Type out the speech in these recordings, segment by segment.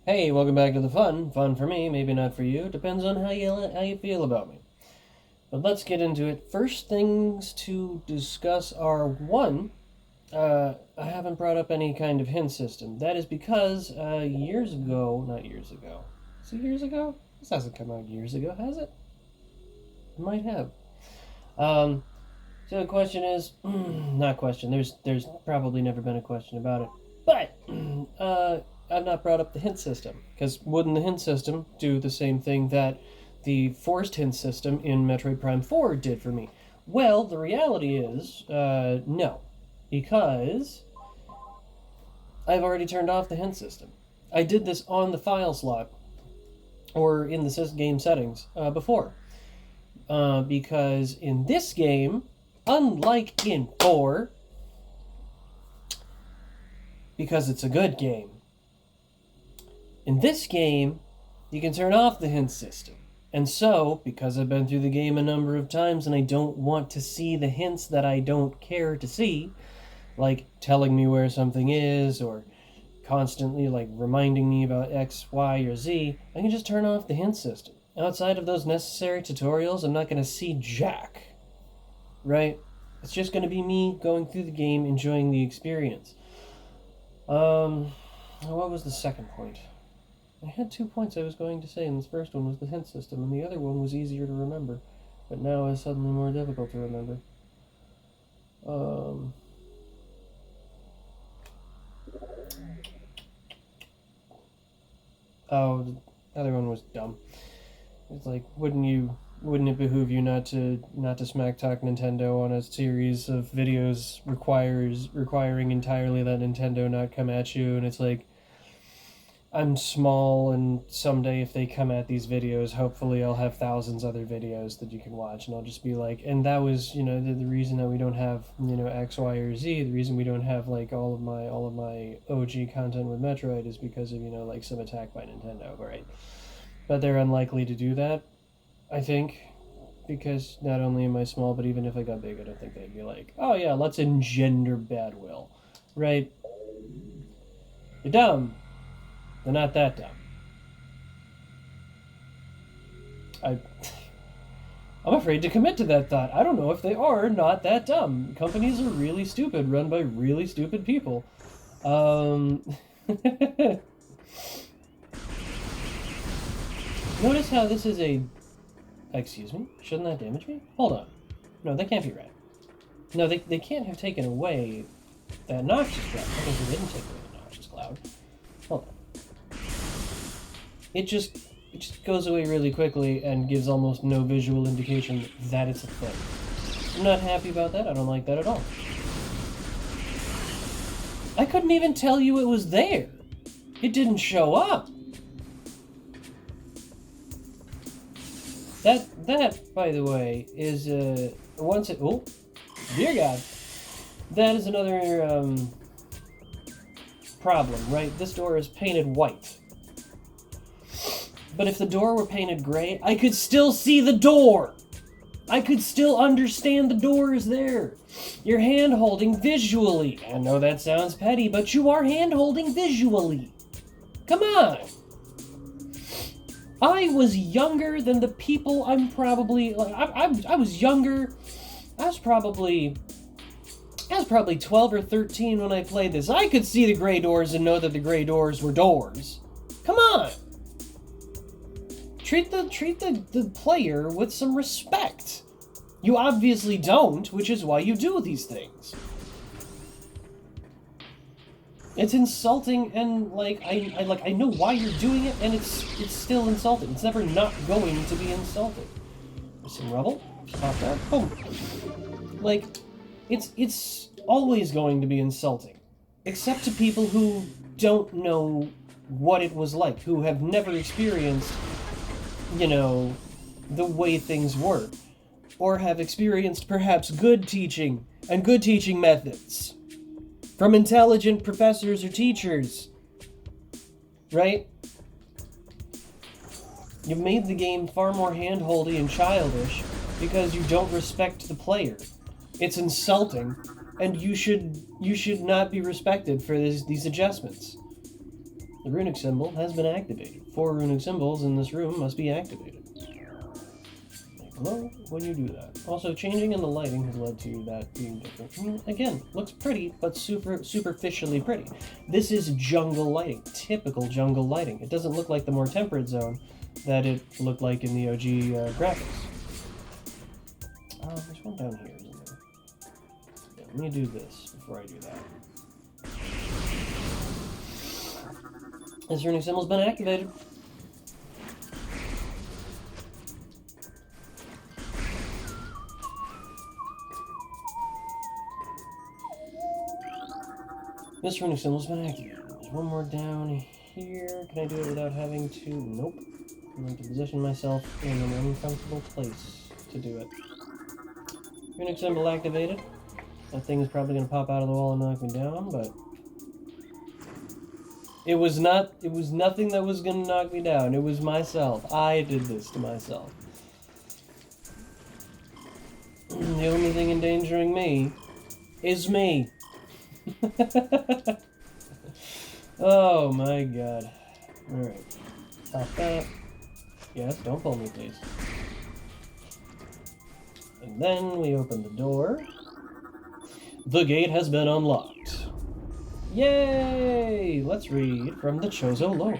Hey, welcome back to the fun. Fun for me, maybe not for you. Depends on how you feel about me. But let's get into it. First things to discuss are one. I haven't brought up any kind of hint system. That is because years ago, not years ago. Is it years ago? This hasn't come out years ago, has it? It might have. Um, so the question is, not question. There's probably never been a question about it. But I've not brought up the hint system because wouldn't the hint system do the same thing that the forced hint system in Metroid Prime 4 did for me? Well, the reality is no, because I've already turned off the hint system. I did this on the file slot or in the game settings before. Because in this game, unlike in 4, because it's a good game, in this game, you can turn off the hint system. And so, because I've been through the game a number of times and I don't want to see the hints that I don't care to see, like telling me where something is or constantly like reminding me about X, Y, or Z, I can just turn off the hint system. Outside of those necessary tutorials, I'm not going to see jack. Right? It's just going to be me going through the game, enjoying the experience. What was the second point? I had 2 points I was going to say, and this first one was the hint system, and the other one was easier to remember, but now is suddenly more difficult to remember. Oh, the other one was dumb. It's like, wouldn't it behoove you not to smack talk Nintendo on a series of videos requiring entirely that Nintendo not come at you? And it's like, I'm small, and someday if they come at these videos, hopefully I'll have thousands other videos that you can watch, and I'll just be like, and that was, the reason that we don't have, X, Y, or Z, the reason we don't have, like, all of my OG content with Metroid is because of, like, some attack by Nintendo, right? But they're unlikely to do that, I think, because not only am I small, but even if I got big, I don't think they'd be like, oh yeah, let's engender bad will, right? You're dumb. They're not that dumb. I'm afraid to commit to that thought. I don't know if they are not that dumb. Companies are really stupid, run by really stupid people. Notice how this is a... Excuse me? Shouldn't that damage me? Hold on. No, that can't be right. No, they can't have taken away that noxious cloud. I think they didn't take away the noxious cloud. Hold on. It just goes away really quickly and gives almost no visual indication that it's a thing. I'm not happy about that. I don't like that at all. I couldn't even tell you it was there. It didn't show up. That, by the way, is once it... Oh, dear God. That is another problem, right? This door is painted white. But if the door were painted gray, I could still see the door. I could still understand the door is there. You're hand-holding visually. I know that sounds petty, but you are hand-holding visually. Come on. I was younger than the people I'm probably... I was younger. I was probably 12 or 13 when I played this. I could see the gray doors and know that the gray doors were doors. Come on. Treat the player with some respect. You obviously don't, which is why you do these things. It's insulting, and I know why you're doing it, and it's still insulting. It's never not going to be insulting. There's some rubble. Pop that. Boom. Like, it's always going to be insulting, except to people who don't know what it was like, who have never experienced, the way things were, or have experienced perhaps good teaching and good teaching methods from intelligent professors or teachers, right? You've made the game far more hand-holdy and childish because you don't respect the player. It's insulting, and you should not be respected for these adjustments. The runic symbol has been activated. 4 runic symbols in this room must be activated. They glow when you do that. Also, changing in the lighting has led to that being different. I mean, again, looks pretty, but superficially pretty. This is jungle lighting, typical jungle lighting. It doesn't look like the more temperate zone that it looked like in the OG graphics. There's one down here, isn't there? Yeah, let me do this before I do that. This runic symbol's been activated. This runic symbol's been activated. There's one more down here. Can I do it without having to? Nope. I'm going to position myself in an uncomfortable place to do it. Runic symbol activated. That thing is probably going to pop out of the wall and knock me down, but it was nothing that was going to knock me down. It was myself. I did this to myself. The only thing endangering me is me. Oh my god. Alright. Stop that. Yes, don't pull me, please. And then we open the door. The gate has been unlocked. Yay! Let's read from the Chozo lore.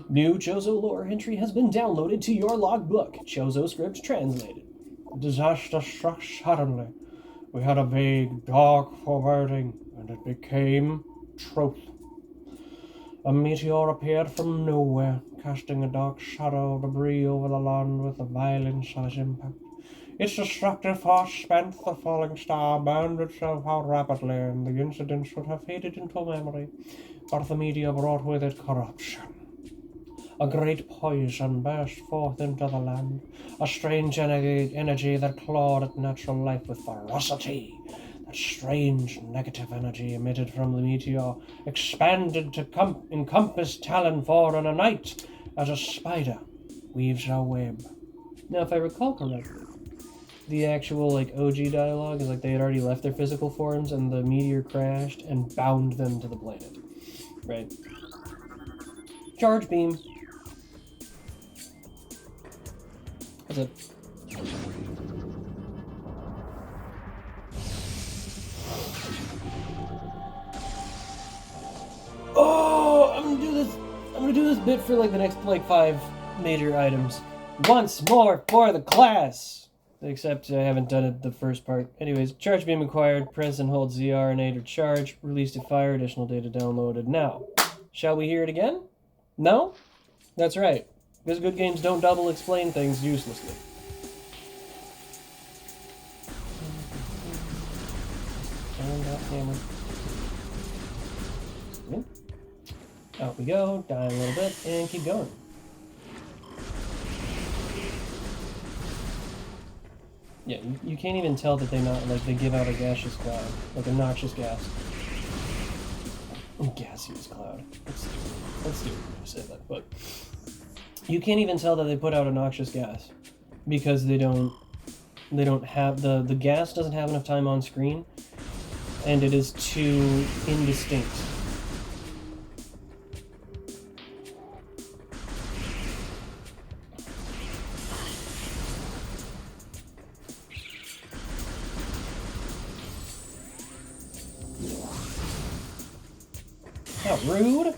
New Chozo lore entry has been downloaded to your logbook. Chozo script translated. Disaster struck suddenly. We had a vague, dark foreboding, and it became truth. A meteor appeared from nowhere, casting a dark shadow of debris over the land with the violence of its impact. Its destructive force spent the falling star, burned itself out rapidly, and the incident should have faded into memory, but the meteor brought with it corruption. A great poison burst forth into the land, a strange energy that clawed at natural life with ferocity. That strange negative energy emitted from the meteor expanded to encompass Talonfor in a night, as a spider weaves a web. Now, if I recall correctly, the actual OG dialogue is they had already left their physical forms and the meteor crashed and bound them to the planet. Right? Charge beam. That's it. Oh, I'm gonna do this bit for the next 5 major items. Once more for the class! Except I haven't done it the first part. Anyways, charge beam acquired, press and hold ZR and A to charge, release to fire, additional data downloaded. Now, shall we hear it again? No? That's right, because good games don't double explain things uselessly. Turn that hammer. Out we go, die a little bit, and keep going. Yeah, you can't even tell that they give out a gaseous cloud, a noxious gas. Gaseous cloud. Let's do it when I say that, but you can't even tell that they put out a noxious gas because they don't have the gas doesn't have enough time on screen, and it is too indistinct. How rude!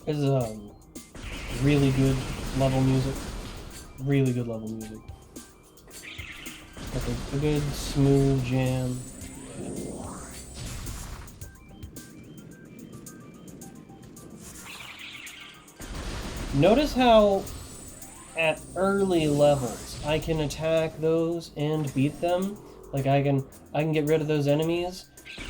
This is really good level music. Really good level music. Like a good smooth jam. Notice how at early levels I can attack those and beat them. I can get rid of those enemies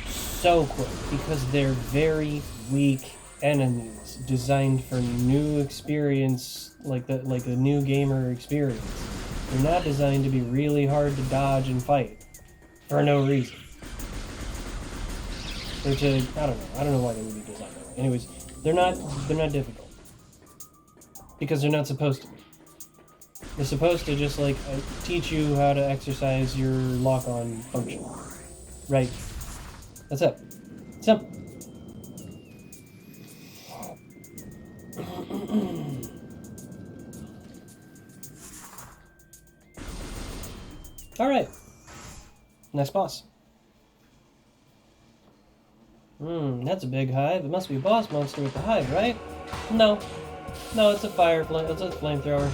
so quick because they're very weak enemies designed for new experience, like the new gamer experience. They're not designed to be really hard to dodge and fight for no reason. I don't know why they would be designed that way. Anyways, they're not difficult. Because they're not supposed to be. They're supposed to just, like, teach you how to exercise your lock-on function. Right. That's it. Simple. Alright. Next boss. That's a big hive. It must be a boss monster with the hive, right? No. No, it's a it's a flamethrower.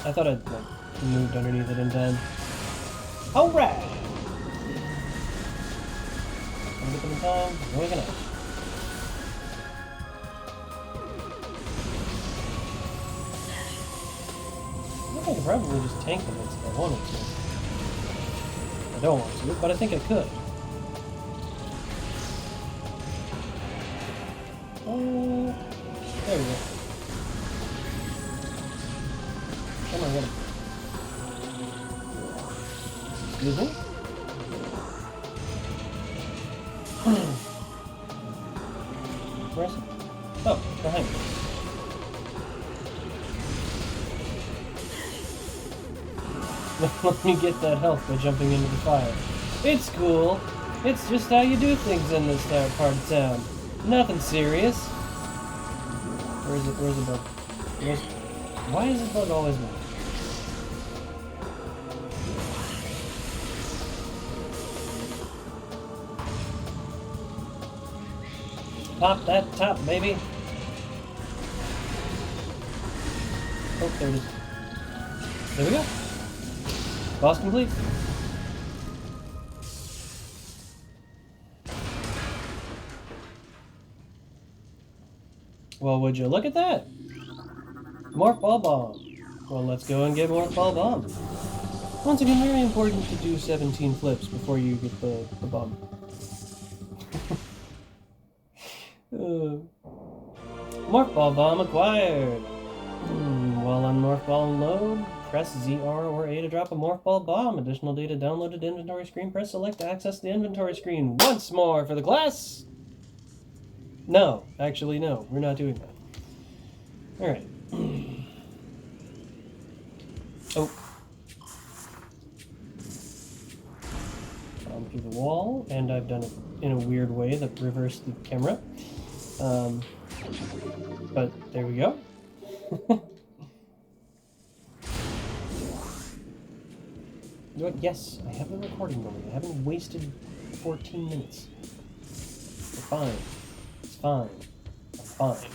I thought I'd, like, moved underneath it in time. Alright! I'm looking in time. We're gonna. I could probably just tank them if I wanted to. I don't want to, but I think I could. Oh, there we go. Come on, get him. Excuse me? Where is it? Oh, behind me. Let me get that health by jumping into the fire. It's cool. It's just how you do things in this part of town. Nothing serious. Where is it? Where's the bug? Why is this bug always moving? Pop that top, baby. Oh, there it is. There we go. Boss complete. Well, would you look at that? Morph Ball Bomb. Well, let's go and get Morph Ball Bomb. Once again, very important to do 17 flips before you get the bomb. Morph Ball Bomb acquired. While on Morph Ball load, press ZR or A to drop a Morph Ball Bomb. Additional data downloaded to inventory screen. Press select to access the inventory screen. Once more for the class. No, actually no, we're not doing that. Alright. Oh. Through the wall, and I've done it in a weird way that reversed the camera. But there we go. Yes, I have a recording going. I haven't wasted 14 minutes. We're fine. It's fine. I'm fine.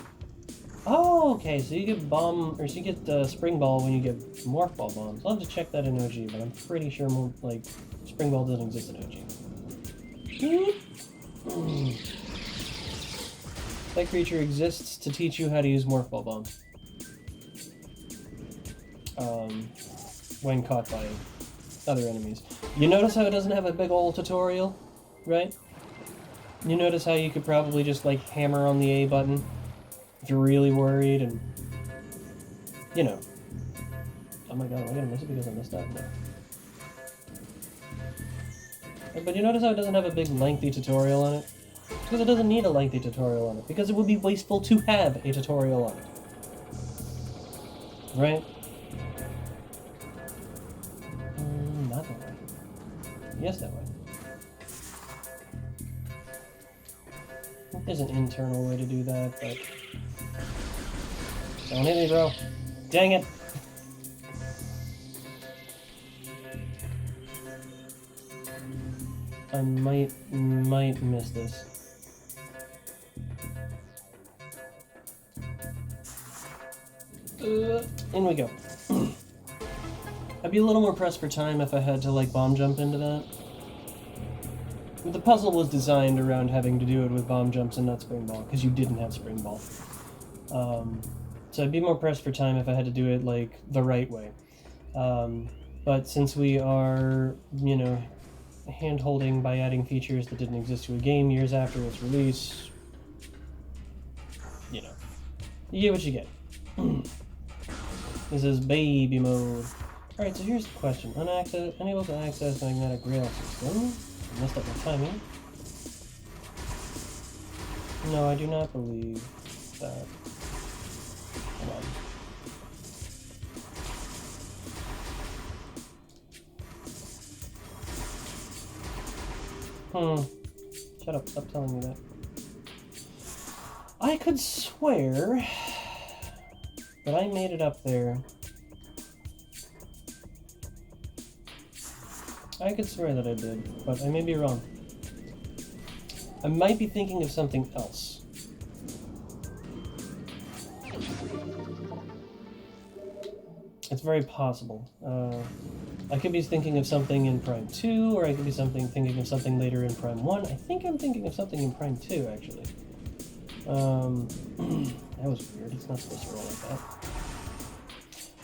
Oh, okay, so you get so you get Spring Ball when you get Morph Ball Bombs. I'll have to check that in OG, but I'm pretty sure, like, Spring Ball doesn't exist in OG. That creature exists to teach you how to use Morph Ball Bombs. When caught by other enemies. You notice how it doesn't have a big old tutorial, right? You notice how you could probably just, like, hammer on the A button if you're really worried and, you know. Oh my god, am I gonna miss it because I missed that? No. But you notice how it doesn't have a big lengthy tutorial on it? Because it doesn't need a lengthy tutorial on it. Because it would be wasteful to have a tutorial on it. Right? Not that way. Yes, that way. I think there's an internal way to do that, but... Don't hit me, bro. Dang it! I might miss this. In we go. I'd be a little more pressed for time if I had to, like, bomb jump into that. But the puzzle was designed around having to do it with bomb jumps and not Spring Ball, because you didn't have Spring Ball. So I'd be more pressed for time if I had to do it, like, the right way. But since we are, you know, hand-holding by adding features that didn't exist to a game years after its release, you know, you get what you get. This is baby mode. Alright, so here's the question. Unable to access magnetic rail system. I messed up my timing. No, I do not believe that. Hold on. Shut up, stop telling me that. I could swear that I made it up there. I could swear that I did, but I may be wrong. I might be thinking of something else. It's very possible. I could be thinking of something in Prime 2, or I could be thinking of something later in Prime 1. I think I'm thinking of something in Prime 2, actually. That was weird. It's not supposed to roll like that.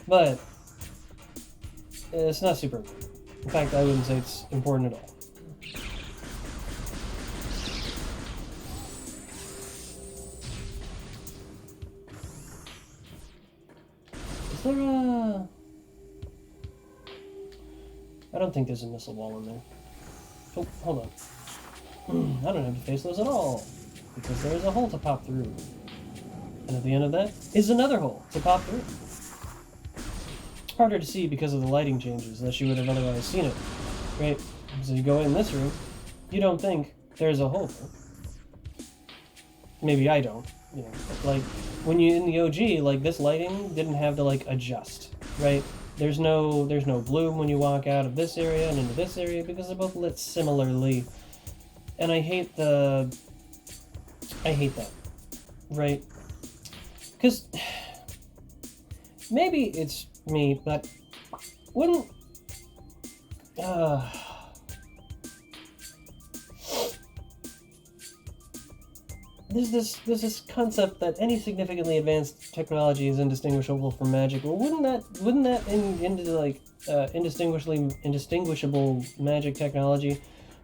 But it's not super important. In fact, I wouldn't say it's important at all. Is there a... I don't think there's a missile wall in there. Oh, hold on. I don't have to face those at all, because there's a hole to pop through. And at the end of that is another hole to pop through. Harder to see because of the lighting changes, unless you would have otherwise seen it. Right? So you go in this room, you don't think there's a hole there. Maybe I don't, you know. But like, when you're in the OG, like, this lighting didn't have to, like, adjust, right? There's no bloom when you walk out of this area and into this area, because they're both lit similarly. And I hate that, right? Because maybe it's me, but wouldn't... There's this concept that any significantly advanced technology is indistinguishable from magic. Well, wouldn't that into like indistinguishable magic technology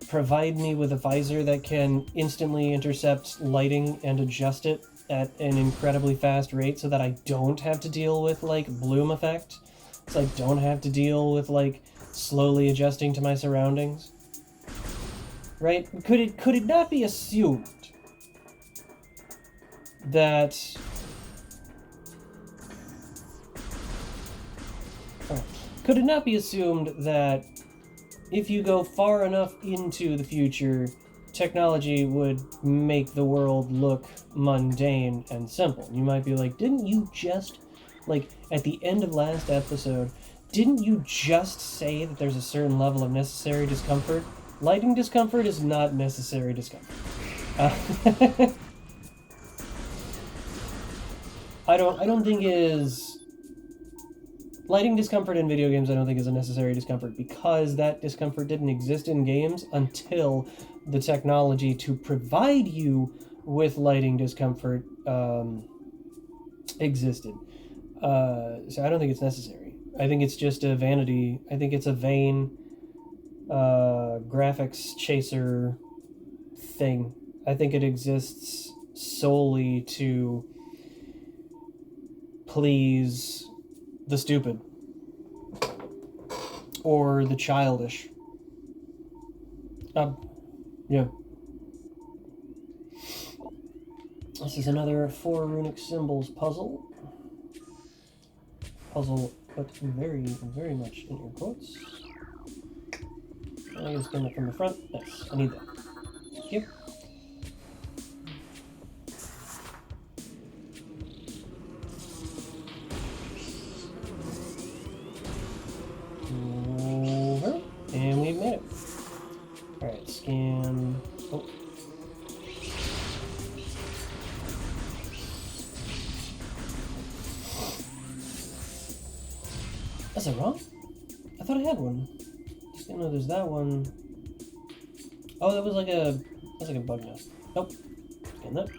provide me with a visor that can instantly intercept lighting and adjust it at an incredibly fast rate, so that I don't have to deal with like bloom effect, so I don't have to deal with like slowly adjusting to my surroundings? Right? Could it not be assumed that could it not be assumed that if you go far enough into the future, technology would make the world look mundane and simple? You might be like, didn't you just, like, at the end of last episode, didn't you just say that there's a certain level of necessary discomfort? Lighting discomfort is not necessary discomfort. I don't think is... Lighting discomfort in video games I don't think is a necessary discomfort, because that discomfort didn't exist in games until the technology to provide you with lighting discomfort existed. So I don't think it's necessary. I think it's just a vanity. I think it's a vain graphics chaser thing. I think it exists solely to please the stupid or the childish. Yeah. This is another 4 runic symbols puzzle. Puzzle, but very, very much in your quotes. I'm gonna spin it from the front. Nice. I need that. Thank you. Over. And we've made it. Alright, scan. Oh. Is that wrong? I thought I had one. Just didn't know there's that one. Oh, that was like a... That's like a bug nest. Nope. Scan that.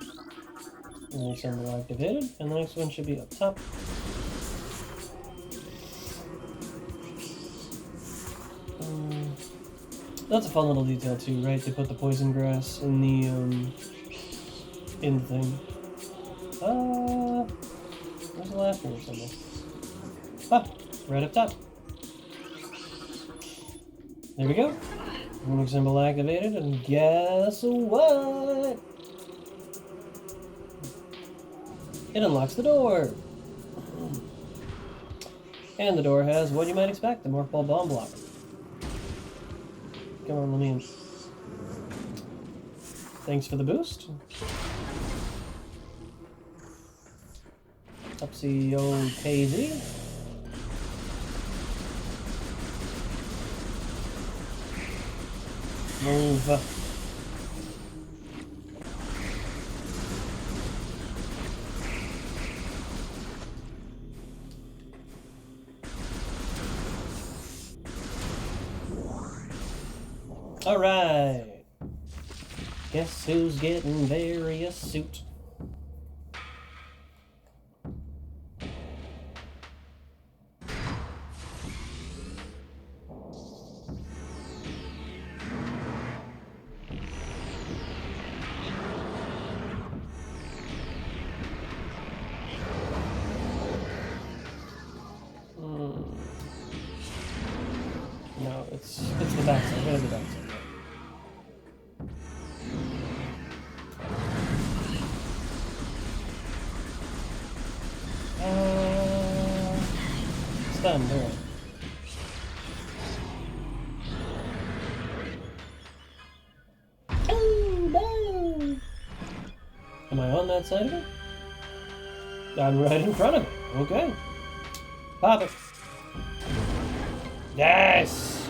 And then symbol activated. And the next one should be up top. That's a fun little detail too, right? They put the poison grass in the thing. Where's the last one or something? Ah, right up top. There we go. Runic symbol activated, and guess what? It unlocks the door. And the door has what you might expect, the Morph Ball Bomb Blocker. Come on, let me in. Thanks for the boost. Upsie-o-KZ. Move. Alright. Guess who's getting Varia Suit? No, it's the backside. Go to the backside. Stunned, alright. Oh no! Am I on that side of it? I'm right in front of it. Okay. Pop it. Yes!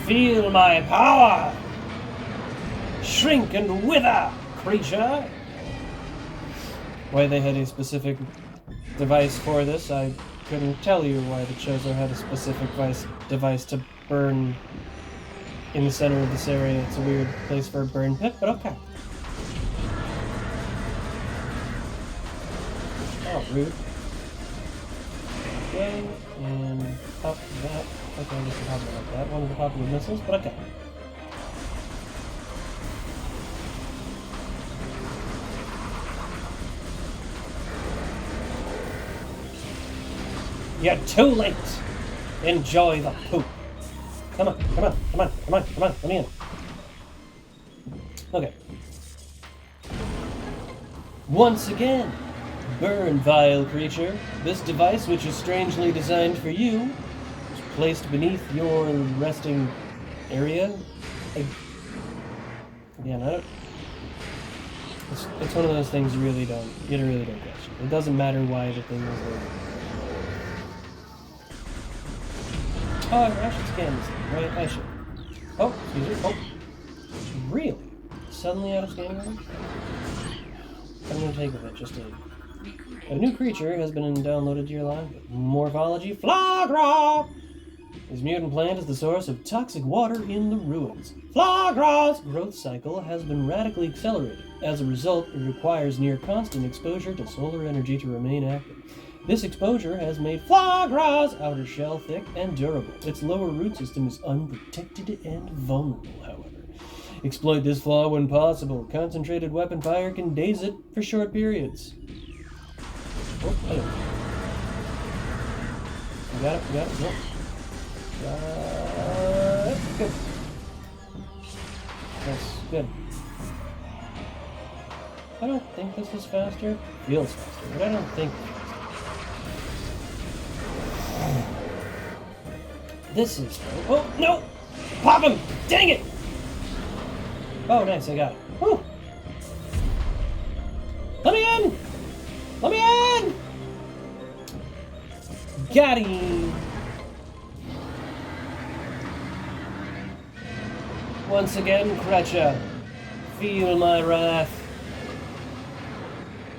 Feel my power! Shrink and wither, creature! Why they had a specific device for this, I couldn't tell you why the Chozo had a specific device to burn in the center of this area. It's a weird place for a burn pit, but okay. Oh, rude. Okay, and pop that. Okay, I guess pop it like that. One of the popular missiles, but okay. You're too late! Enjoy the poop. Come on, come on, come on, come on, come on, let me in. Okay. Once again, burn, vile creature. This device, which is strangely designed for you, is placed beneath your resting area. Again, I don't... It's one of those things you really don't catch. It doesn't matter why the thing is there. Oh, I should scan this thing, right? I should. Oh, excuse me. Oh. Really? Suddenly out of scanning range? I'm gonna take with it just a new creature has been downloaded to your library. Morphology Flaahgra! This mutant plant is the source of toxic water in the ruins. Flaahgra's growth cycle has been radically accelerated. As a result, it requires near constant exposure to solar energy to remain active. This exposure has made Flaahgra's outer shell thick and durable. Its lower root system is unprotected and vulnerable, however. Exploit this flaw when possible. Concentrated weapon fire can daze it for short periods. Oh, hello. You got it, you got it, nope. Good. That's good. I don't think this is faster. Feels faster, but I don't think... This is... Oh, no! Pop him! Dang it! Oh, nice, I got it. Woo! Let me in! Let me in! Got him! Once again, creature, feel my wrath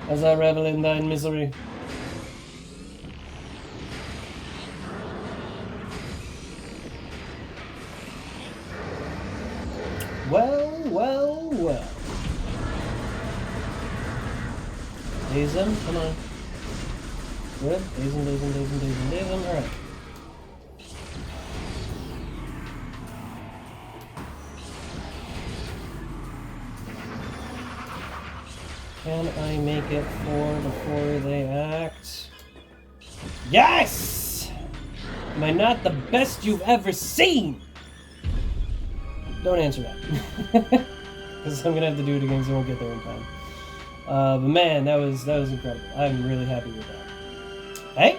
as I revel in thine misery. Well, well, well. Daze him, come on. Good, daze him, daze him, daze him, daze him, daze him, alright. Can I make it 4 before they act? Yes! Am I not the best you've ever seen? Don't answer that. Because I'm gonna have to do it again, so I won't get there in time. But man, that was incredible. I'm really happy with that. Hey?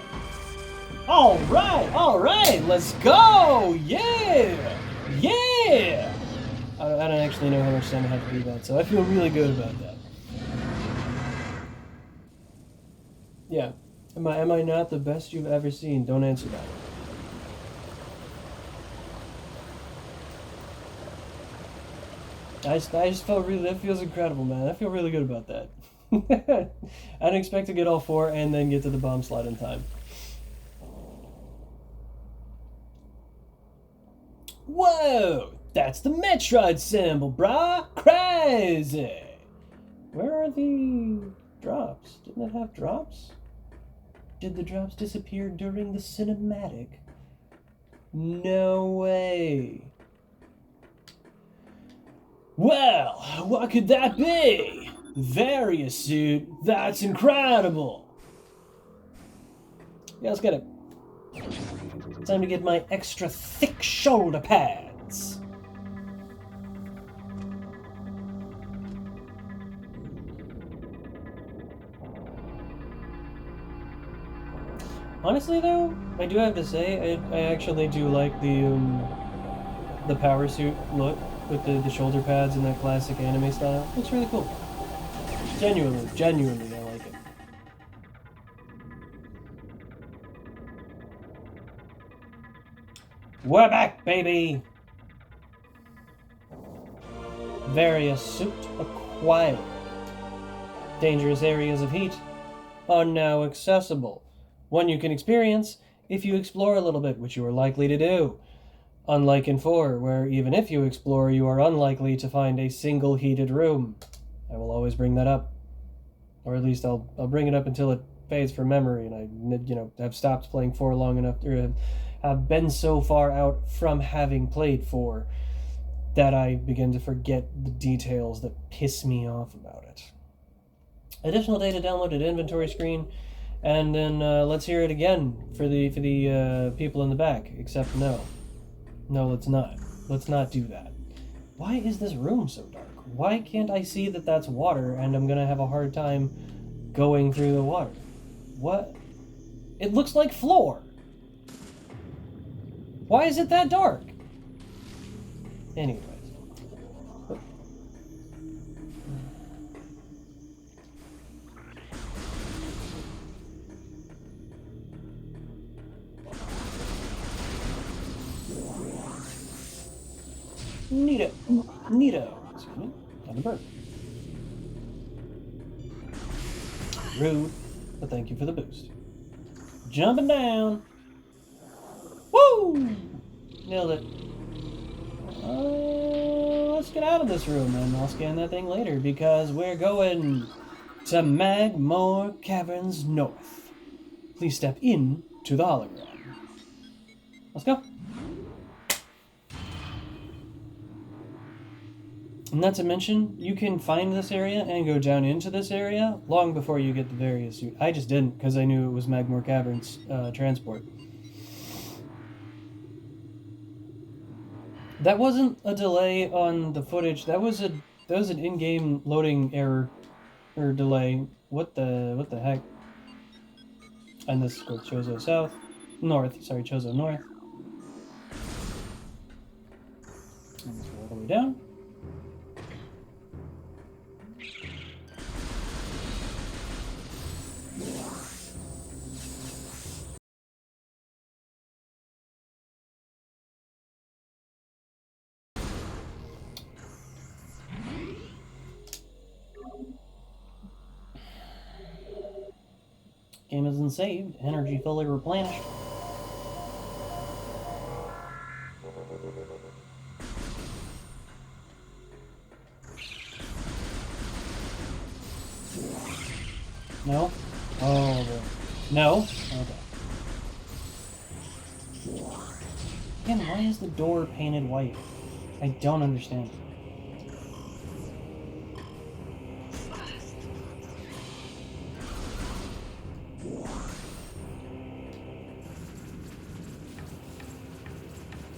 All right, let's go! Yeah! Yeah! I don't actually know how much time I have to do that, so I feel really good about that. Yeah. Am I not the best you've ever seen? Don't answer that. I just felt really, that feels incredible, man. I feel really good about that. I didn't expect to get all 4 and then get to the bomb slot in time. Whoa! That's the Metroid symbol, brah! Crazy! Where are the drops? Didn't it have drops? Did the drops disappear during the cinematic? No way. Well, what could that be? Varia Suit? That's incredible! Yeah, let's get it. Time to get my extra thick shoulder pads. Honestly, though, I do have to say, I actually do like the power suit look with the shoulder pads and that classic anime style. Looks really cool. Genuinely, I like it. We're back, baby! Varia Suit acquired. Dangerous areas of heat are now accessible. One you can experience if you explore a little bit, which you are likely to do. Unlike in 4, where even if you explore, you are unlikely to find a single heated room. I will always bring that up. Or at least I'll bring it up until it fades from memory and I have stopped playing 4 long enough, or have been so far out from having played 4 that I begin to forget the details that piss me off about it. Additional data downloaded inventory screen, and then let's hear it again for the people in the back. Except no, let's not. Let's not do that. Why is this room so dark? Why can't I see that that's water, and I'm gonna have a hard time going through the water? What? It looks like floor. Why is it that dark? Anyways. Neato. Excuse me. Not a bird. Rude, but thank you for the boost. Jumping down. Woo! Nailed it. Let's get out of this room and I'll scan that thing later because we're going to Magmore Caverns North. Please step in to the hologram. Let's go. And not to mention, you can find this area and go down into this area long before you get the Varia Suit. I just didn't because I knew it was Magmore Caverns transport. That wasn't a delay on the footage. That was an in-game loading error or delay. What the heck? And this goes Chozo North. Sorry, Chozo North. And let's go all the way down. Game isn't saved. Energy fully replenished. No? Oh, boy. No? Okay. Again, why is the door painted white? I don't understand.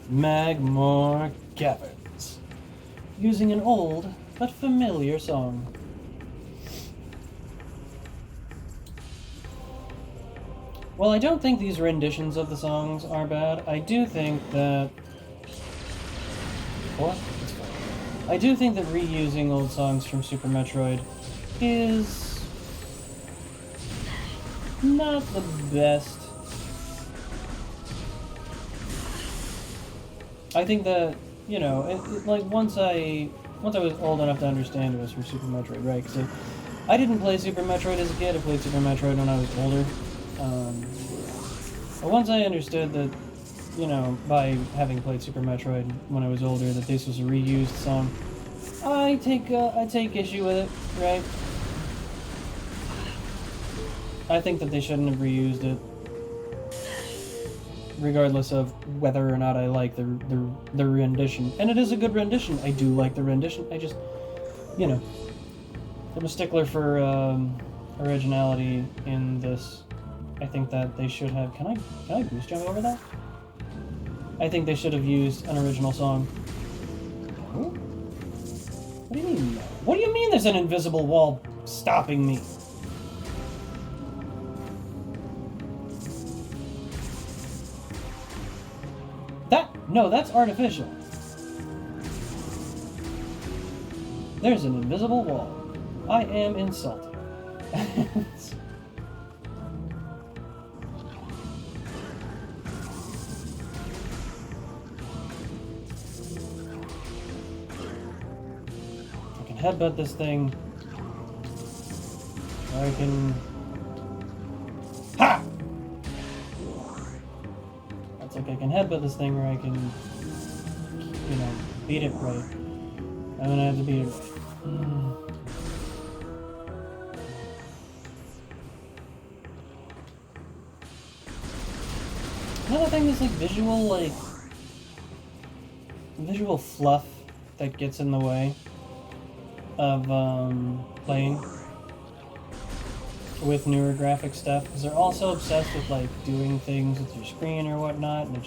Magmore Caverns, using an old but familiar song. Well, I don't think these renditions of the songs are bad. I do think that... What? It's fine. I do think that reusing old songs from Super Metroid is not the best. I think that, you know, like once I was old enough to understand it was from Super Metroid, right? Because I didn't play Super Metroid as a kid. I played Super Metroid when I was older. But once I understood that, you know, by having played Super Metroid when I was older, that this was a reused song, I take issue with it, right? I think that they shouldn't have reused it, regardless of whether or not I like the rendition. And it is a good rendition. I do like the rendition. I just, you know, I'm a stickler for originality in this. I think that they should have... Can I boost jump over that? I think they should have used an original song. Oh? What do you mean no? What do you mean there's an invisible wall stopping me? No, that's artificial. There's an invisible wall. I am insulted. I can headbutt this thing. I can... Ha! It's like I can headbutt this thing, or I can, you know, beat it right. I'm gonna have to beat it right. Another thing is visual fluff that gets in the way of playing with newer graphic stuff, because they're also obsessed with like doing things with your screen or whatnot, and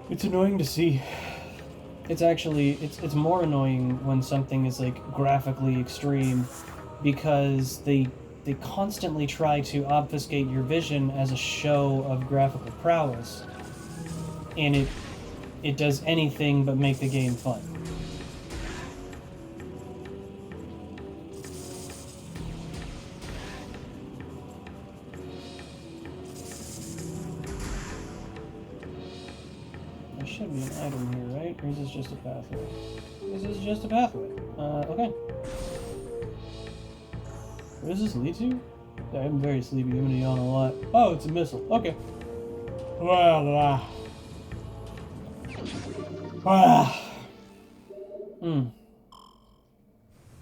it's annoying to see. It's actually it's more annoying when something is like graphically extreme, because they constantly try to obfuscate your vision as a show of graphical prowess, and it does anything but make the game fun. There should be an item here, right? Or is this just a pathway? This is just a pathway. Okay. Where does this lead to? Yeah, I'm very sleepy. I'm gonna yawn a lot. Oh, it's a missile. Okay.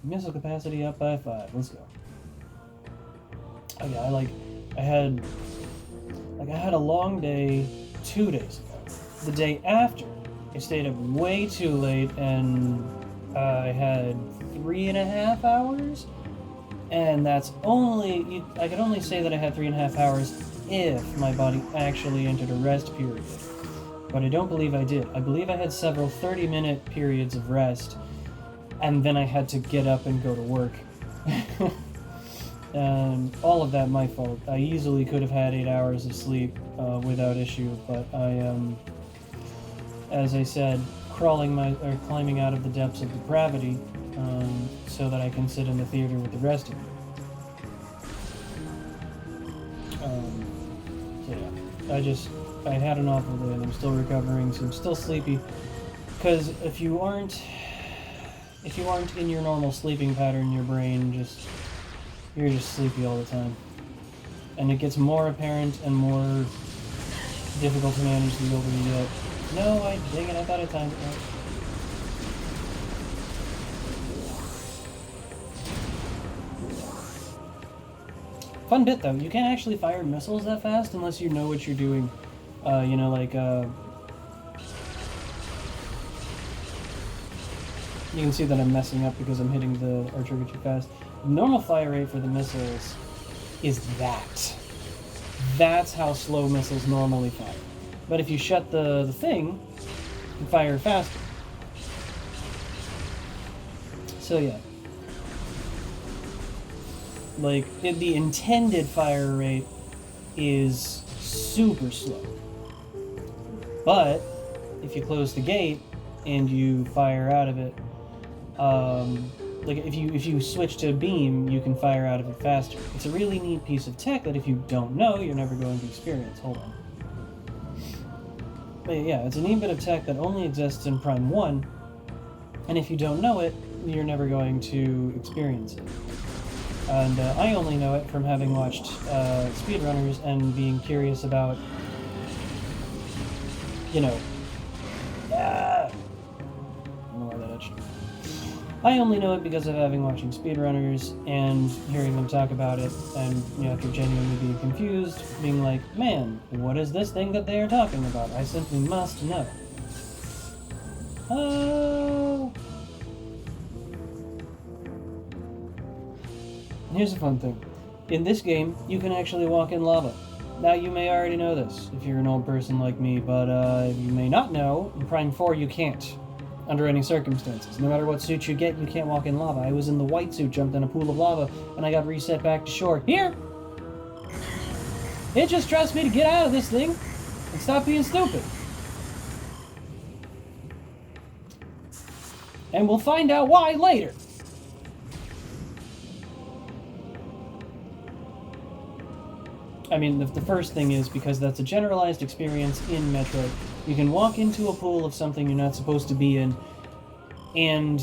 Missile capacity up by 5. Let's go. Okay, I had a long day 2 days ago. The day after, I stayed up way too late, and I had 3.5 hours. And that's only... I could only say that I had 3.5 hours if my body actually entered a rest period. But I don't believe I did. I believe I had several 30-minute periods of rest, and then I had to get up and go to work. And all of that my fault. I easily could have had 8 hours of sleep without issue, but I as I said, climbing out of the depths of depravity, so that I can sit in the theater with the rest of you. So yeah, I had an awful day, and I'm still recovering, so I'm still sleepy. Because if you aren't in your normal sleeping pattern, your brain you're just sleepy all the time, and it gets more apparent and more difficult to manage the older you get. No, dang it, I thought I timed it right. Fun bit though, you can't actually fire missiles that fast unless you know what you're doing. You know, like, you can see that I'm messing up because I'm hitting the R-trigger too fast. The normal fire rate for the missiles is that. That's how slow missiles normally fire. But if you shut the thing, you can fire faster. So yeah. Like, the intended fire rate is super slow. But if you close the gate and you fire out of it, like if you switch to beam, you can fire out of it faster. It's a really neat piece of tech that if you don't know, you're never going to experience. Hold on. But yeah, it's a neat bit of tech that only exists in Prime 1, and if you don't know it, you're never going to experience it. And I only know it from having watched speedrunners and being curious about, you know, I don't know why that itched. I only know it because of having watching speedrunners and hearing them talk about it, and you know, after genuinely being confused, being like, man, what is this thing that they are talking about? I simply must know. Here's a fun thing. In this game, you can actually walk in lava. Now, you may already know this, if you're an old person like me, but you may not know, in Prime 4 you can't. Under any circumstances. No matter what suit you get, you can't walk in lava. I was in the white suit, jumped in a pool of lava, and I got reset back to shore. Here! It just trusts me to get out of this thing and stop being stupid. And we'll find out why later. I mean, the first thing is because that's a generalized experience in Metroid. You can walk into a pool of something you're not supposed to be in, and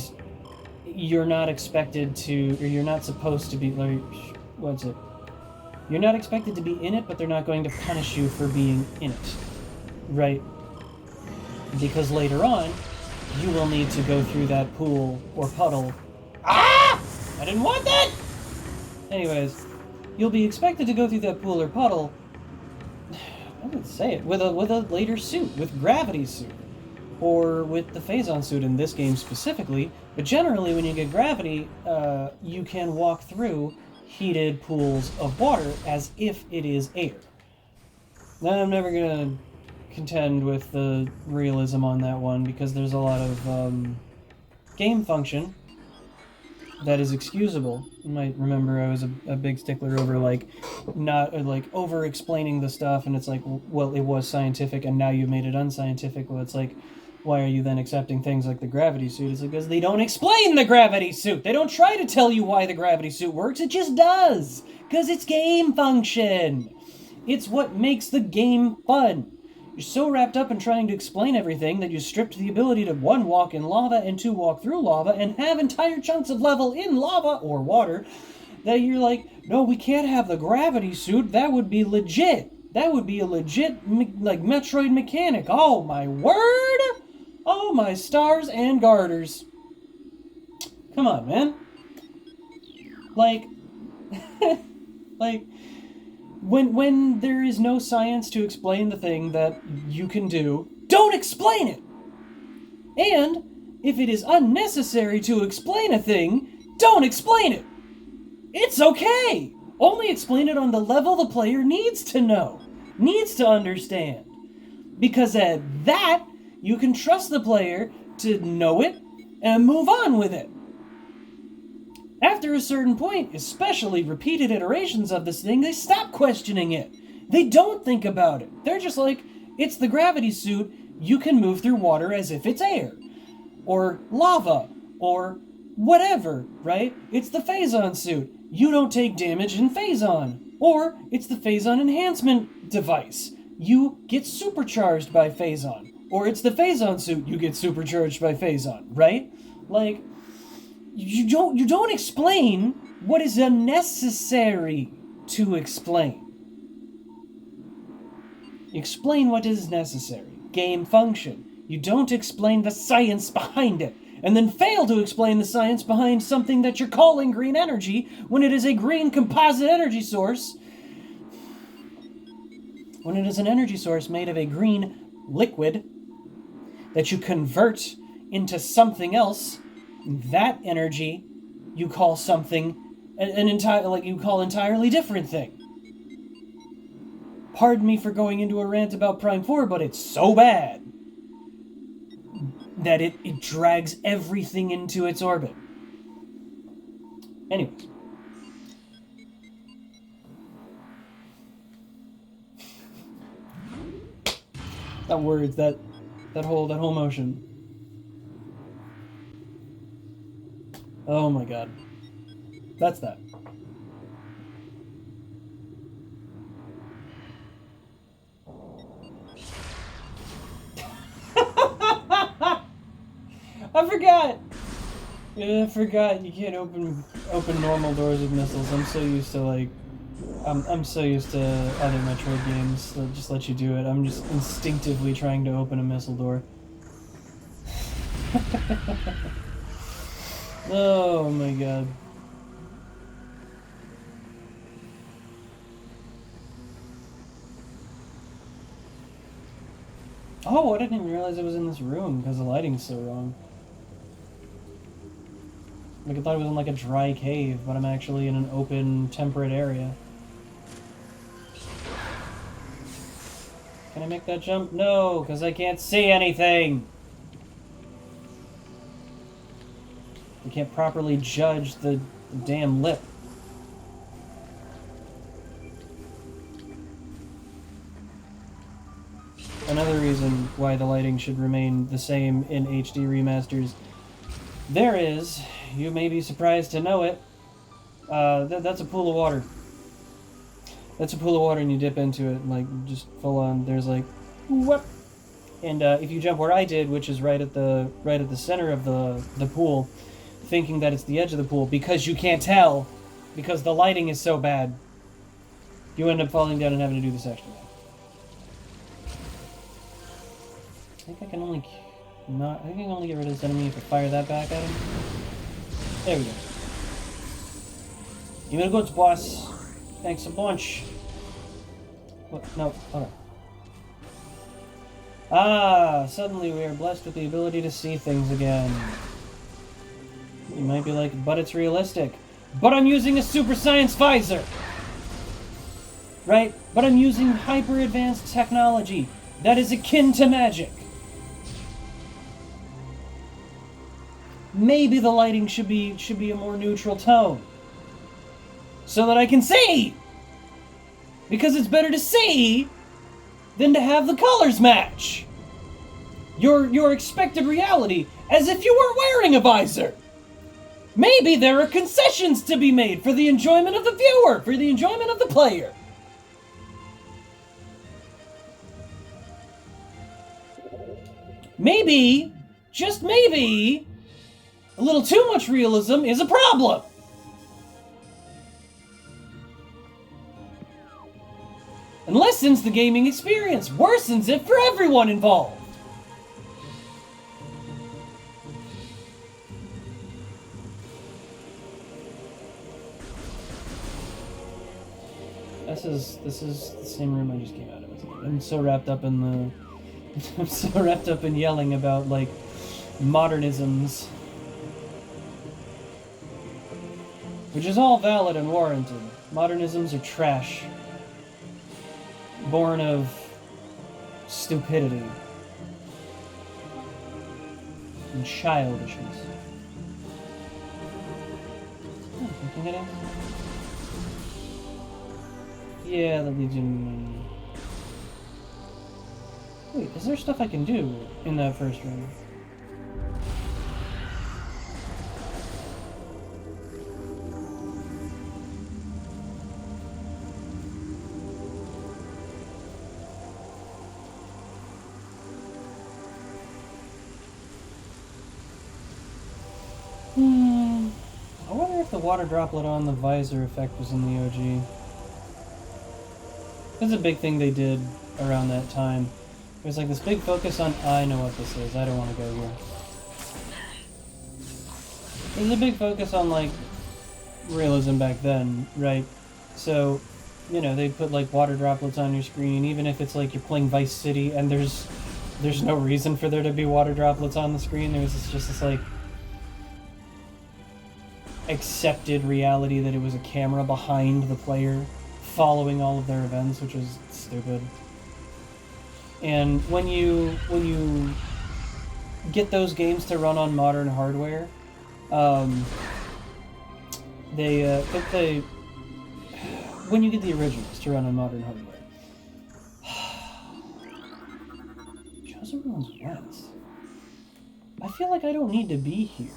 you're not expected to, or you're not supposed to be, like, what's it? You're not expected to be in it, but they're not going to punish you for being in it, right? Because later on, you will need to go through that pool or puddle. Ah! I didn't want that! Anyways, you'll be expected to go through that pool or puddle, I didn't say it, with a later suit, with Gravity Suit, or with the Phazon Suit in this game specifically, but generally when you get Gravity, you can walk through heated pools of water as if it is air. Now, I'm never going to contend with the realism on that one, because there's a lot of game function that is excusable. You might remember I was a big stickler over, like, not, like, over-explaining the stuff, and it's like, well, it was scientific, and now you've made it unscientific. Well, it's like, why are you then accepting things like the Gravity Suit? It's like, because they don't explain the Gravity Suit! They don't try to tell you why the Gravity Suit works, it just does! Because it's game function! It's what makes the game fun! You're so wrapped up in trying to explain everything that you stripped the ability to 1, walk in lava, and 2, walk through lava, and have entire chunks of level in lava, or water, that you're like, no, we can't have the Gravity Suit, that would be legit. That would be a legit, like, Metroid mechanic. Oh, my word! Oh, my stars and garters. Come on, man. Like, like, when there is no science to explain the thing that you can do, don't explain it! And, if it is unnecessary to explain a thing, don't explain it! It's okay! Only explain it on the level the player needs to know, needs to understand. Because at that, you can trust the player to know it and move on with it. After a certain point, especially repeated iterations of this thing, they stop questioning it. They don't think about it. They're just like, it's the Gravity Suit, you can move through water as if it's air. Or lava. Or whatever, right? It's the Phazon Suit. You don't take damage in Phazon. Or it's the Phazon Enhancement device. You get supercharged by Phazon. Or it's the Phazon Suit, you get supercharged by Phazon, right? Like, you don't explain what is unnecessary to explain. Explain what is necessary. Game function. You don't explain the science behind it, and then fail to explain the science behind something that you're calling green energy when it is a green composite energy source. When it is an energy source made of a green liquid that you convert into something else, that energy you call something, you call entirely different thing. pardon me for going into a rant about Prime 4, but it's so bad that it drags everything into its orbit. Anyways. That words, that whole motion. Oh my god. That's that. I forgot! Yeah, I forgot you can't open normal doors with missiles. I'm so used to, like... I'm so used to other Metroid games that just let you do it. I'm just instinctively trying to open a missile door. Oh my god. Oh, I didn't even realize it was in this room because the lighting's so wrong. Like, I thought it was in like a dry cave, but I'm actually in an open, temperate area. Can I make that jump? No, because I can't see anything! I can't properly judge the damn lip. Another reason why the lighting should remain the same in HD remasters. There is, you may be surprised to know it, that's a pool of water. That's a pool of water and you dip into it, like, just full on, there's like, whoop. And if you jump where I did, which is right at the center of the pool, thinking that it's the edge of the pool, because you can't tell, because the lighting is so bad, you end up falling down and having to do this extra. I think I can only get rid of this enemy if I fire that back at him. There we go. Give me the goods, boss. Thanks a bunch. What? No, hold on. Ah, suddenly we are blessed with the ability to see things again. You might be like, but it's realistic. But I'm using a super science visor! Right? But I'm using hyper-advanced technology that is akin to magic. Maybe the lighting should be a more neutral tone. So that I can see! Because it's better to see than to have the colors match. Your expected reality, as if you were wearing a visor. Maybe there are concessions to be made for the enjoyment of the viewer, for the enjoyment of the player. Maybe, just maybe, a little too much realism is a problem. And lessens the gaming experience, worsens it for everyone involved. This is the same room I just came out of. I'm so wrapped up in I'm so wrapped up in yelling about, like, modernisms. Which is all valid and warranted. Modernisms are trash. Born of stupidity. And childishness. Oh, can I get in? Yeah, that leads in... Wait, is there stuff I can do in that first room? I wonder if the water droplet on the visor effect was in the OG. That's a big thing they did around that time. There's like this big focus on, I know what this is, I don't want to go here. There's a big focus on, like, realism back then, right? So, you know, they put, like, water droplets on your screen, even if it's like you're playing Vice City and there's no reason for there to be water droplets on the screen. There was just this, like, accepted reality that it was a camera behind the player following all of their events, which was stupid. And when you get those games to run on modern hardware, they when you get the originals to run on modern hardware. Chosen One's West. I feel like I don't need to be here.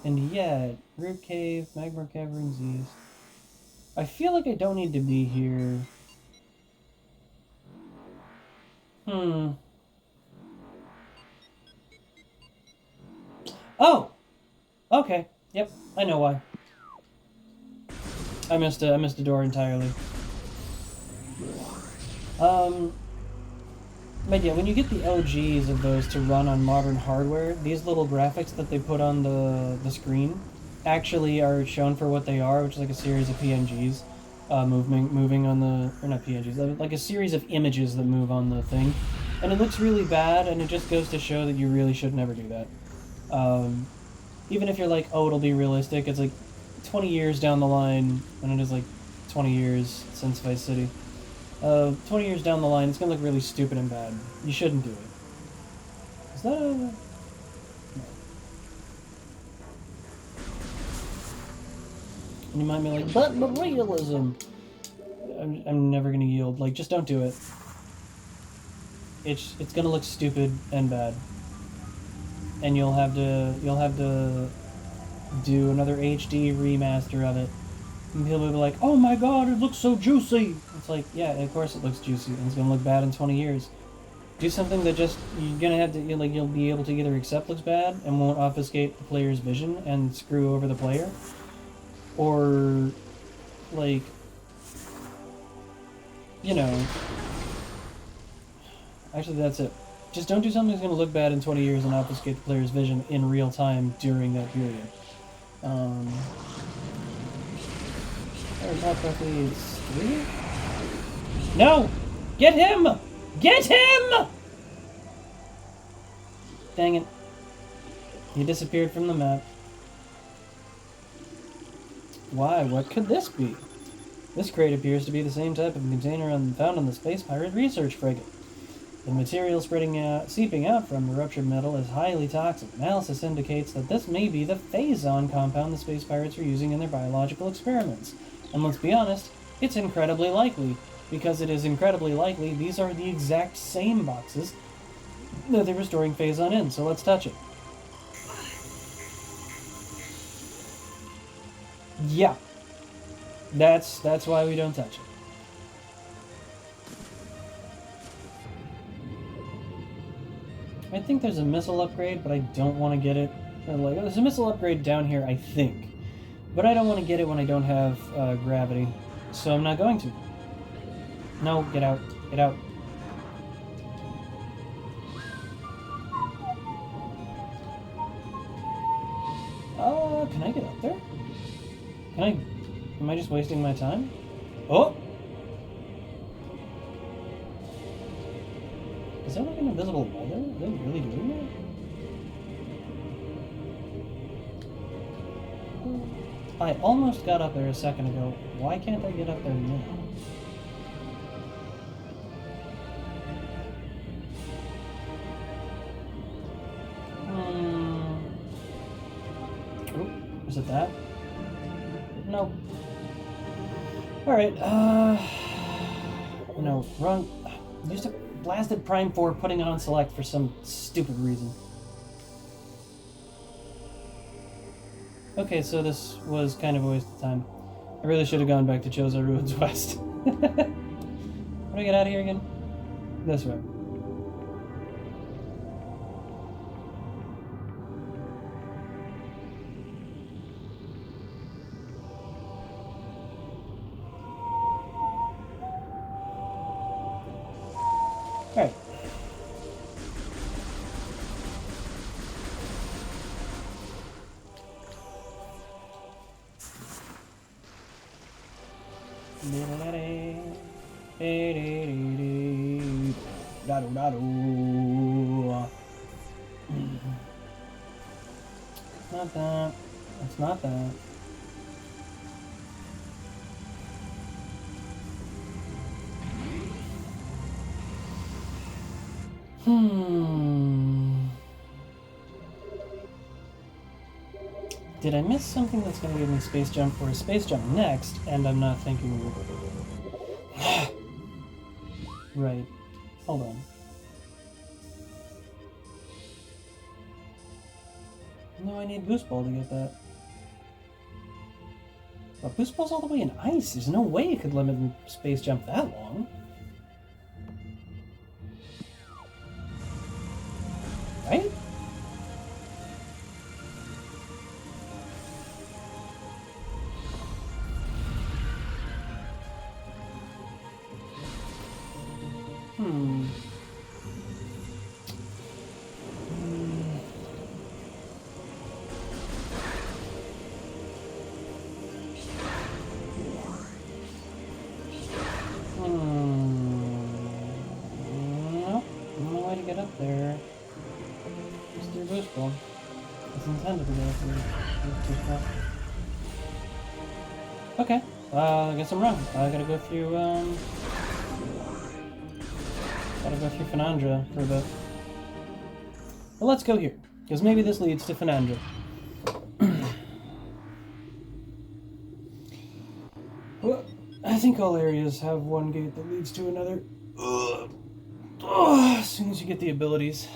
And yet, Rib Cave, Magma Caverns East. I feel like I don't need to be here. Oh! Okay. Yep, I know why. I missed a door entirely. But yeah, when you get the OGs of those to run on modern hardware, these little graphics that they put on the screen actually are shown for what they are, which is like a series of PNGs moving on the... or not PNGs, like a series of images that move on the thing. And it looks really bad, and it just goes to show that you really should never do that. Even if you're like, oh, it'll be realistic, it's like 20 years down the line, and it is like 20 years since Vice City. 20 years down the line, it's gonna look really stupid and bad. You shouldn't do it. Is that a... No. And you might be like, but realism! I'm never gonna yield. Like, just don't do it. It's gonna look stupid and bad. And you'll have to do another HD remaster of it. And people will be like, oh my god, it looks so juicy! It's like, yeah, of course it looks juicy, and it's gonna look bad in 20 years. Do something that just, you're gonna have to, you'll be able to either accept looks bad and won't obfuscate the player's vision and screw over the player, or, like, you know, actually that's it. Just don't do something that's gonna look bad in 20 years and obfuscate the player's vision in real time during that period. It's 3? No! Get him! Get him! Dang it. He disappeared from the map. Why? What could this be? This crate appears to be the same type of container found on the Space Pirate Research Frigate. The material seeping out from the ruptured metal is highly toxic. Analysis indicates that this may be the Phazon compound the Space Pirates were using in their biological experiments. And let's be honest, it's incredibly likely. Because it is incredibly likely these are the exact same boxes that they were storing Phazon in, so let's touch it. Yeah. That's why we don't touch it. I think there's a missile upgrade, but I don't want to get it. Like, there's a missile upgrade down here, I think. But I don't want to get it when I don't have gravity, so I'm not going to. No, get out. Get out. Can I get up there? Can I... Am I just wasting my time? Oh! Is there like an invisible wall there? Are they really doing that? I almost got up there a second ago. Why can't I get up there now? Is it that? No. Alright, no, wrong. Used to blasted Prime 4, putting it on select for some stupid reason. Okay, so this was kind of a waste of time. I really should have gone back to Chozo Ruins West. How do I get out of here again? This way. Alright. Not that. It's not that. Did I miss something that's going to give me space jump or a space jump next, and I'm not thinking... Right. Hold on. No, I need Boost Ball to get that. But Boost Ball's all the way in ice. There's no way it could limit space jump that long. Right? Nope. No way to get up there. Just through Boost Ball. It's intended to go through Boost Ball. Okay. I guess I'm wrong. I gotta go through, Flaahgra for a bit. But let's go here, because maybe this leads to Flaahgra. Well, I think all areas have one gate that leads to another. As soon as you get the abilities.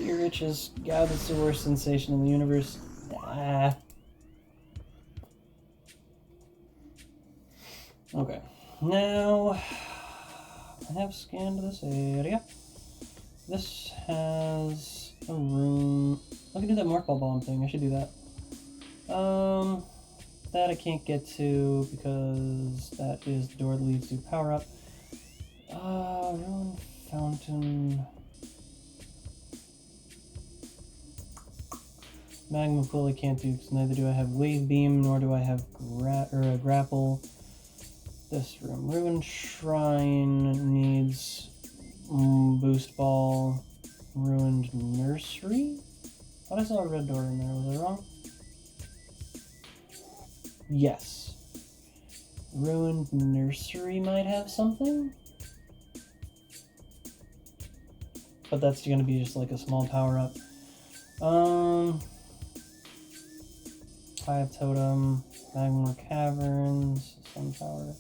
Your riches. God, that's the worst sensation in the universe. Okay. Now, I have scanned this area. This has a room. I can do that Morph Ball Bomb thing. I should do that. That I can't get to because that is the door that leads to Power Up. Ruined Fountain. Magma Pool I can't do because neither do I have Wave Beam nor do I have Grapple. This room. Ruined Shrine needs Boost Ball. Ruined Nursery? I thought I saw a red door in there. Was I wrong? Yes. Ruined Nursery might have something? But that's going to be just like a small power-up. Hive Totem, Magmore Caverns, Sun Tower.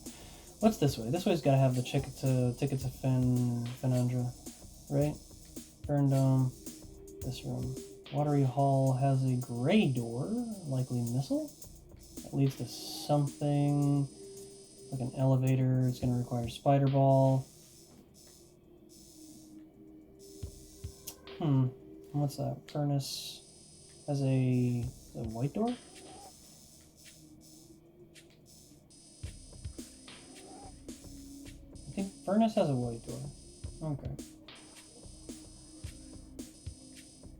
What's this way? This way's got to have the ticket to Flaahgra, right? Burn Dome. This room. Watery Hall has a gray door, likely missile. That leads to something like an elevator. It's going to require Spider Ball. What's that? Furnace has a white door? I think Furnace has a white door. Okay.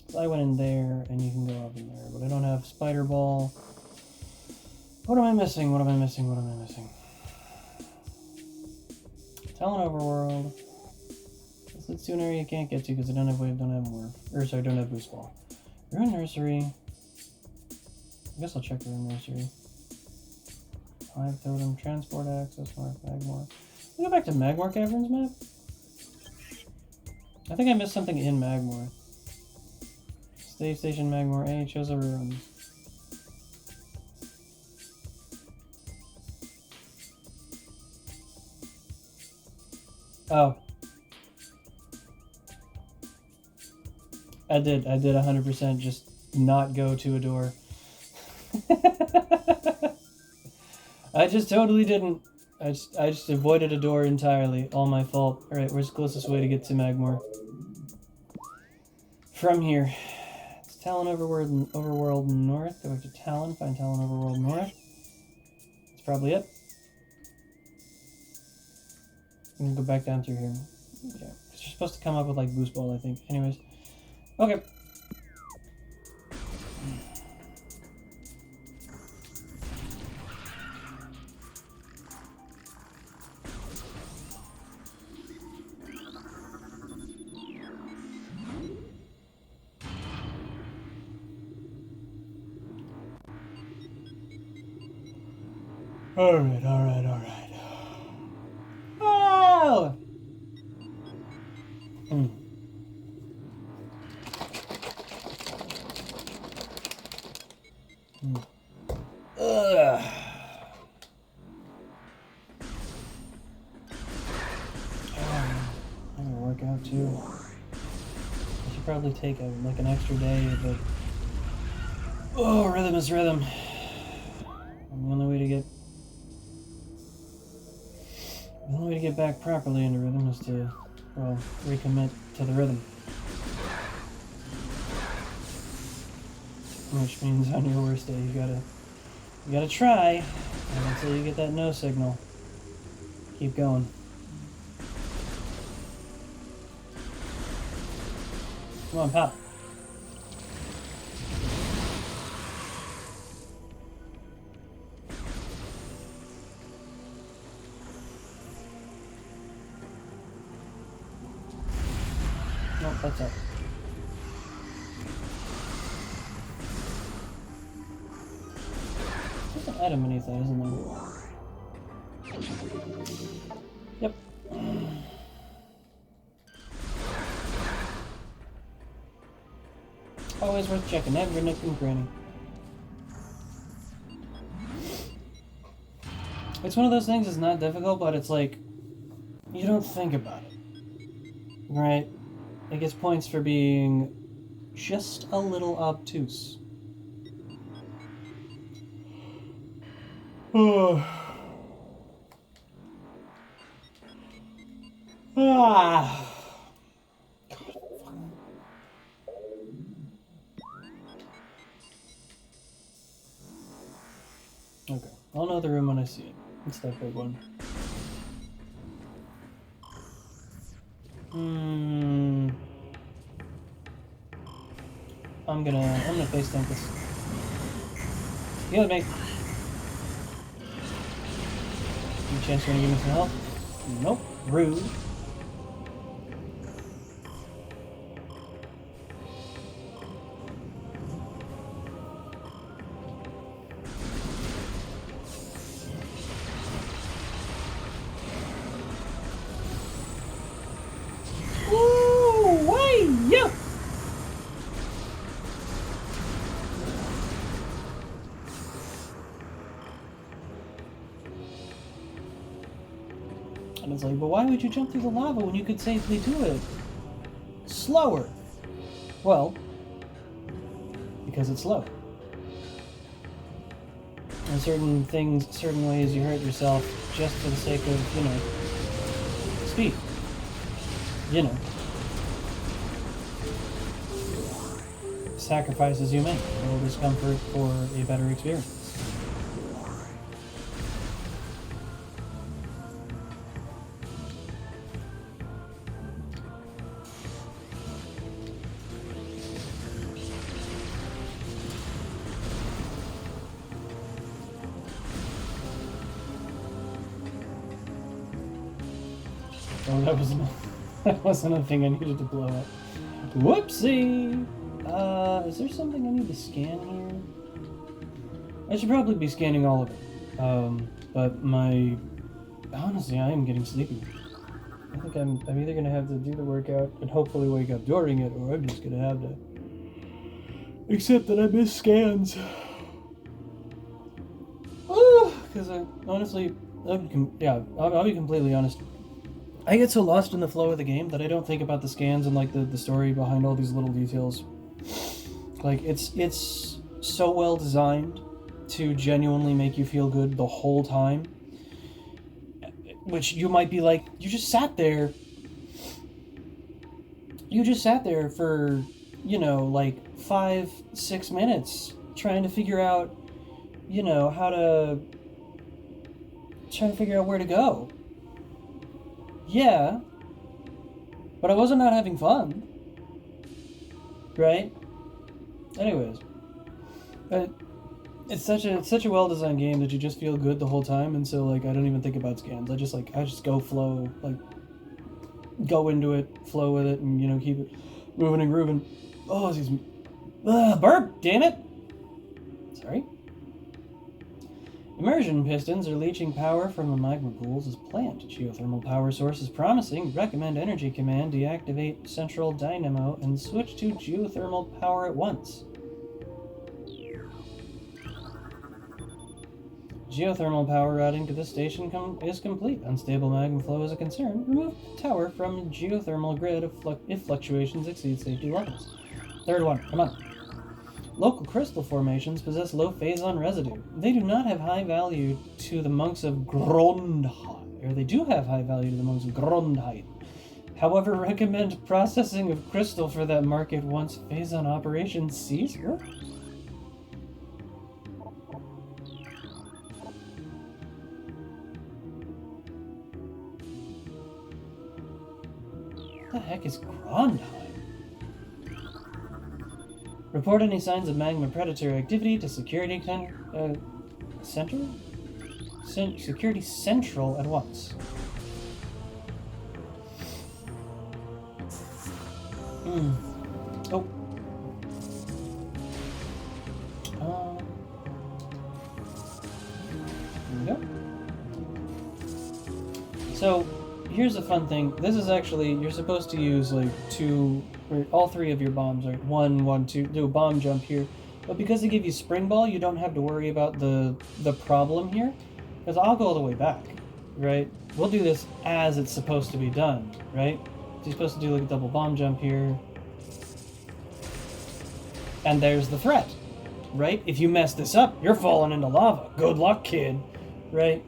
So I went in there, and you can go up in there, but I don't have Spider Ball. What am I missing? What am I missing? What am I missing? Talon Overworld. This leads to an area you can't get to because I don't have Wave, don't have Morph. Or sorry, don't have Boost Ball. Ruin Nursery. I guess I'll check Ruin Nursery. Hive Totem, Transport Access, Mark, Magmore. Can we go back to Magmore Caverns map? I think I missed something in Magmore. Save Station Magmore A, Choza Ruins. Oh. I did 100% just not go to a door. I just totally didn't. I just avoided a door entirely. All my fault. Alright, where's the closest way to get to Magmore? From here. It's Talon Overworld North. Go back to Talon, find Talon Overworld North. That's probably it. I'm gonna go back down through here. Yeah, because you're supposed to come up with like Boost Ball, I think. Anyways. Okay. Alright, alright, alright. Oh! Mm. Mm. Ugh. I'm gonna work out too. I should probably take like an extra day, but rhythm is rhythm. And the only way to get back properly into rhythm is to, well, recommit to the rhythm. Which means on your worst day you gotta try, and until you get that no signal, keep going. Come on, pal. Nope, that's up. There's an item beneath that, isn't there? Yep. Always worth checking every nook and cranny. It's one of those things that's not difficult, but it's like, you don't think about it. Right? It gets points for being just a little obtuse. Ah. Okay, I'll know the room when I see it. It's that big one. I'm gonna face tank this. You with me? Any chance you're gonna give me some help? Nope. Rude. And it's like, but why would you jump through the lava when you could safely do it slower? Well, because it's slow. And certain ways you hurt yourself just for the sake of, speed. Sacrifices you make, a little discomfort for a better experience. Oh, that wasn't a thing I needed to blow up. Whoopsie! Is there something I need to scan here? I should probably be scanning all of it. But honestly, I am getting sleepy. I think I'm either gonna have to do the workout and hopefully wake up during it, or I'm just gonna have to accept that I miss scans. Because honestly, I'll be completely honest. I get so lost in the flow of the game that I don't think about the scans and like the story behind all these little details. Like it's so well designed to genuinely make you feel good the whole time. Which you might be like, you just sat there for, like 5-6 minutes trying to figure out, trying to figure out where to go. Yeah, but I wasn't not having fun, right? Anyways, it's such a well-designed game that you just feel good the whole time, and so like I don't even think about scans. I just go flow, like go into it, flow with it, and keep it moving and grooving. Oh, burp! Damn it! Sorry. Immersion pistons are leaching power from the magma pools as planned. Geothermal power source is promising. Recommend energy command. Deactivate central dynamo and switch to geothermal power at once. Geothermal power routing to this station is complete. Unstable magma flow is a concern. Remove tower from geothermal grid if fluctuations exceed safety levels. Third one, come on. Local crystal formations possess low phazon residue. They do not have high value to the monks of Grondheim, or they do have high value to the monks of Grondheim. However, recommend processing of crystal for that market once phazon operations cease. What? What the heck is Grondheim? Report any signs of magma predatory activity to Security Center? Security Central at once. Oh. Here we go. So, here's a fun thing. This is actually, you're supposed to use like all three of your bombs, right? One, two, do a bomb jump here. But because they give you spring ball, you don't have to worry about the problem here. Because I'll go all the way back, right? We'll do this as it's supposed to be done, right? So you're supposed to do like a double bomb jump here. And there's the threat, right? If you mess this up, you're falling into lava. Good luck, kid, right?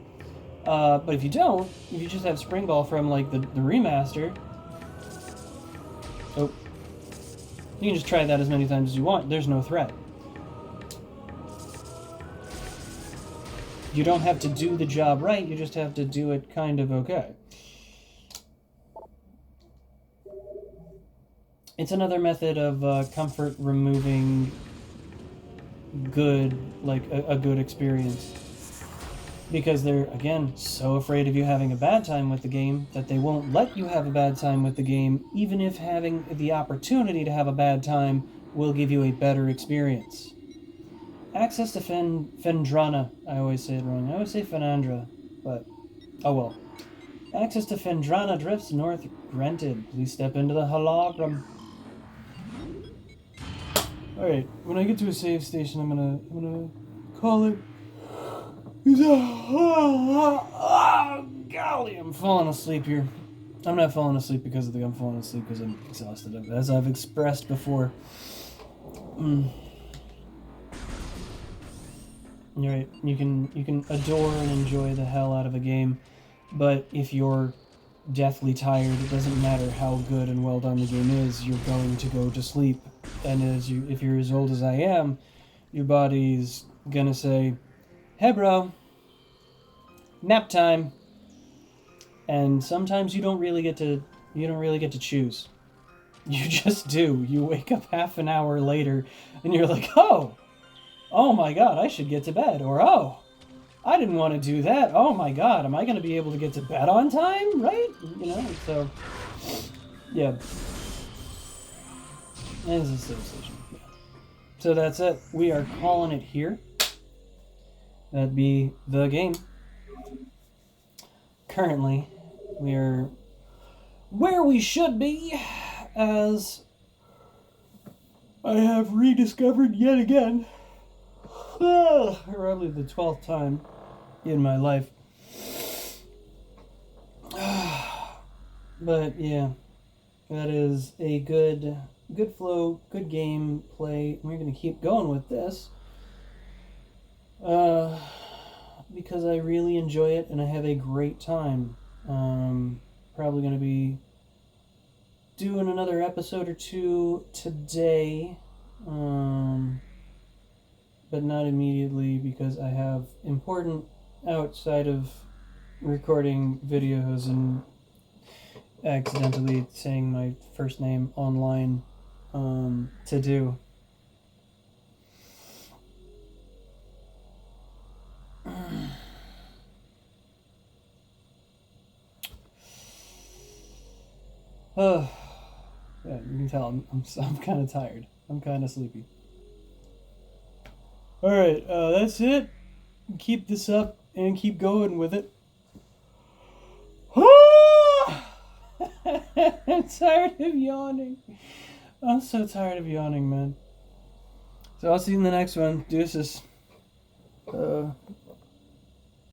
But if you don't, if you just have spring ball from like the remaster, oh, you can just try that as many times as you want. There's no threat. You don't have to do the job right, you just have to do it kind of okay. It's another method of comfort removing good, like a good experience. Because they're, again, so afraid of you having a bad time with the game that they won't let you have a bad time with the game, even if having the opportunity to have a bad time will give you a better experience. Access to Fendrana. I always say it wrong. I always say Fenandra, but oh well. Access to Fendrana drifts north granted. Please step into the Flaahgra. Alright, when I get to a save station, I'm gonna call it. Oh, golly, I'm falling asleep here. I'm not falling asleep because of the. I'm falling asleep because I'm exhausted, as I've expressed before. You're right. You can adore and enjoy the hell out of a game, but if you're deathly tired, it doesn't matter how good and well done the game is. You're going to go to sleep, and if you're as old as I am, your body's gonna say, "Hey, bro, nap time." And sometimes you don't really get to choose. You just do. You wake up half an hour later and you're like, oh my god, I should get to bed. Or, oh, I didn't want to do that. Oh my god, am I going to be able to get to bed on time? Right? You know, so, yeah. This is a save station. Yeah. So that's it. We are calling it here. That'd be the game. Currently, we are where we should be, as I have rediscovered yet again, probably the 12th time in my life. But yeah, that is a good flow, good game play. We're going to keep going with this. Because I really enjoy it and I have a great time. Probably going to be doing another episode or two today, but not immediately because I have important outside of recording videos and accidentally saying my first name online to do. Yeah, you can tell I'm kind of tired. I'm kind of sleepy. All right, that's it. keep this up and keep going with it. I'm tired of yawning. I'm so tired of yawning, man. So I'll see you in the next one. Deuces.